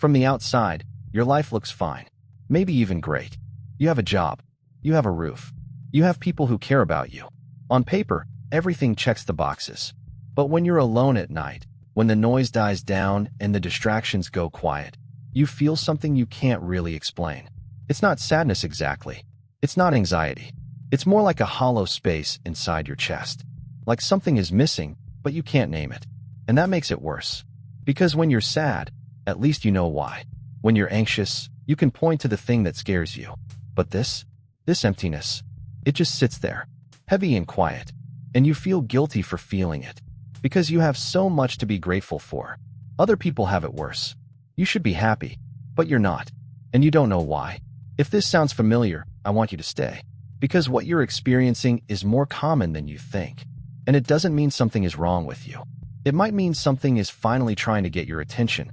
From the outside, your life looks fine, maybe even great. You have a job. You have a roof. You have people who care about you. On paper, everything checks the boxes. But when you're alone at night, when the noise dies down and the distractions go quiet, you feel something you can't really explain. It's not sadness exactly. It's not anxiety. It's more like a hollow space inside your chest. Like something is missing, but you can't name it. And that makes it worse. Because when you're sad, at least you know why. When you're anxious, you can point to the thing that scares you. But this emptiness, it just sits there, heavy and quiet. And you feel guilty for feeling it. Because you have so much to be grateful for. Other people have it worse. You should be happy, but you're not. And you don't know why. If this sounds familiar, I want you to stay. Because what you're experiencing is more common than you think. And it doesn't mean something is wrong with you. It might mean something is finally trying to get your attention.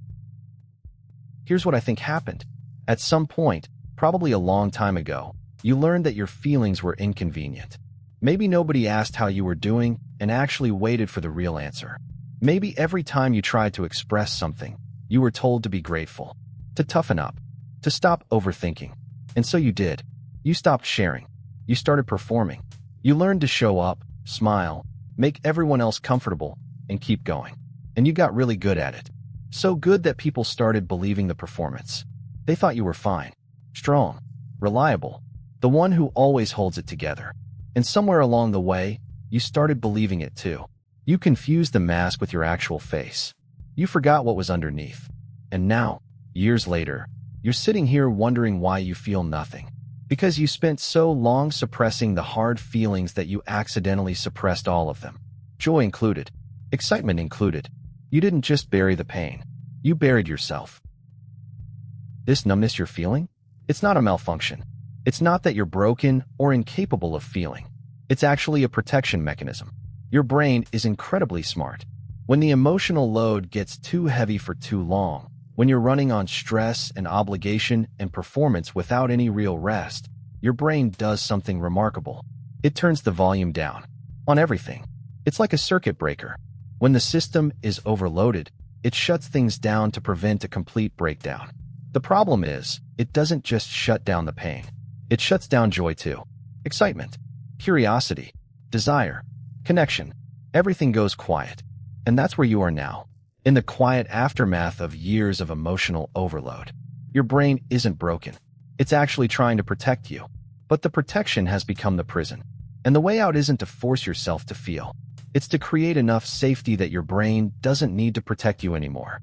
Here's what I think happened. At some point, probably a long time ago, you learned that your feelings were inconvenient. Maybe nobody asked how you were doing and actually waited for the real answer. Maybe every time you tried to express something, you were told to be grateful, to toughen up, to stop overthinking. And so you did. You stopped sharing. You started performing. You learned to show up, smile, make everyone else comfortable, and keep going. And you got really good at it. So good that people started believing the performance. They thought you were fine, strong, reliable, the one who always holds it together. And somewhere along the way, you started believing it too. You confused the mask with your actual face. You forgot what was underneath. And now, years later, you're sitting here wondering why you feel nothing. Because you spent so long suppressing the hard feelings that you accidentally suppressed all of them. Joy included. Excitement included. You didn't just bury the pain. You buried yourself. This numbness you're feeling? It's not a malfunction. It's not that you're broken or incapable of feeling. It's actually a protection mechanism. Your brain is incredibly smart. When the emotional load gets too heavy for too long, when you're running on stress and obligation and performance without any real rest, your brain does something remarkable. It turns the volume down. On everything. It's like a circuit breaker. When the system is overloaded, it shuts things down to prevent a complete breakdown. The problem is, it doesn't just shut down the pain. It shuts down joy too. Excitement, curiosity, desire, connection. Everything goes quiet. And that's where you are now. In the quiet aftermath of years of emotional overload. Your brain isn't broken. It's actually trying to protect you. But the protection has become the prison. And the way out isn't to force yourself to feel. It's to create enough safety that your brain doesn't need to protect you anymore.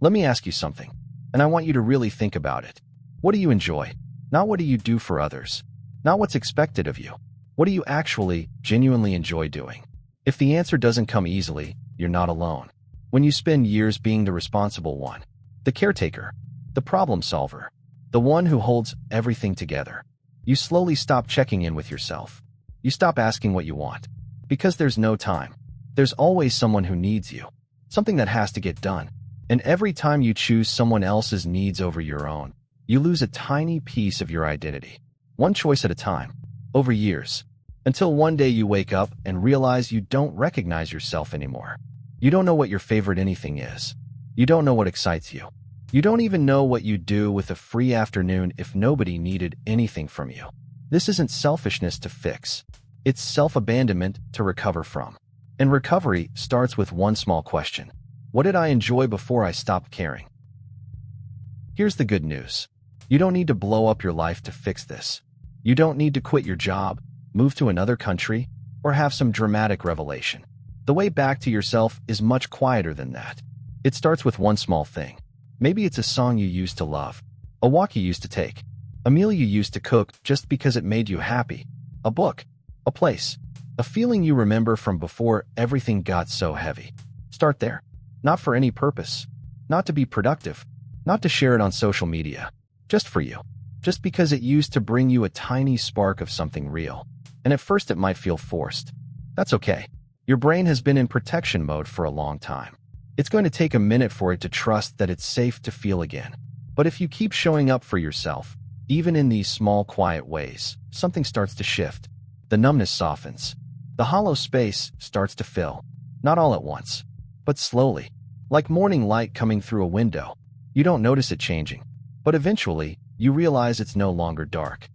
Let me ask you something, and I want you to really think about it. What do you enjoy? Not what do you do for others. Not what's expected of you. What do you actually, genuinely enjoy doing? If the answer doesn't come easily, you're not alone. When you spend years being the responsible one, the caretaker, the problem solver, the one who holds everything together, you slowly stop checking in with yourself. You stop asking what you want. Because there's no time. There's always someone who needs you. Something that has to get done. And every time you choose someone else's needs over your own, you lose a tiny piece of your identity. One choice at a time. Over years. Until one day you wake up and realize you don't recognize yourself anymore. You don't know what your favorite anything is. You don't know what excites you. You don't even know what you'd do with a free afternoon if nobody needed anything from you. This isn't selfishness to fix. It's self-abandonment to recover from. And recovery starts with one small question. What did I enjoy before I stopped caring? Here's the good news. You don't need to blow up your life to fix this. You don't need to quit your job, move to another country, or have some dramatic revelation. The way back to yourself is much quieter than that. It starts with one small thing. Maybe it's a song you used to love, a walk you used to take, a meal you used to cook just because it made you happy, a book, a place, a feeling you remember from before everything got so heavy. Start there. Not for any purpose. Not to be productive. Not to share it on social media. Just for you. Just because it used to bring you a tiny spark of something real. And at first it might feel forced. That's okay. Your brain has been in protection mode for a long time. It's going to take a minute for it to trust that it's safe to feel again. But if you keep showing up for yourself, even in these small, quiet ways, something starts to shift. The numbness softens. The hollow space starts to fill. Not all at once, but slowly. Like morning light coming through a window. You don't notice it changing, but eventually, you realize it's no longer dark.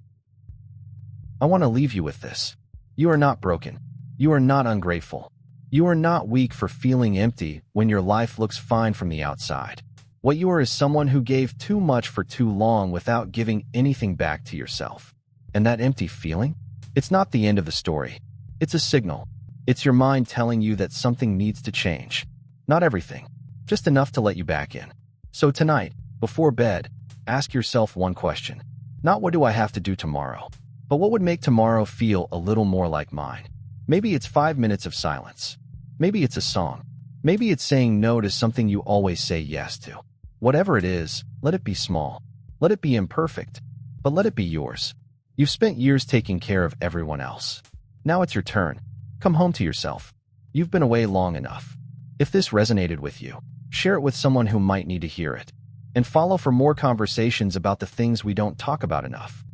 I want to leave you with this. You are not broken. You are not ungrateful. You are not weak for feeling empty when your life looks fine from the outside. What you are is someone who gave too much for too long without giving anything back to yourself. And that empty feeling? It's not the end of the story. It's a signal. It's your mind telling you that something needs to change. Not everything, just enough to let you back in. So tonight, before bed, ask yourself one question. Not what do I have to do tomorrow, but what would make tomorrow feel a little more like mine? Maybe it's 5 minutes of silence. Maybe it's a song. Maybe it's saying no to something you always say yes to. Whatever it is, let it be small. Let it be imperfect, but let it be yours. You've spent years taking care of everyone else. Now it's your turn. Come home to yourself. You've been away long enough. If this resonated with you, share it with someone who might need to hear it. And follow for more conversations about the things we don't talk about enough.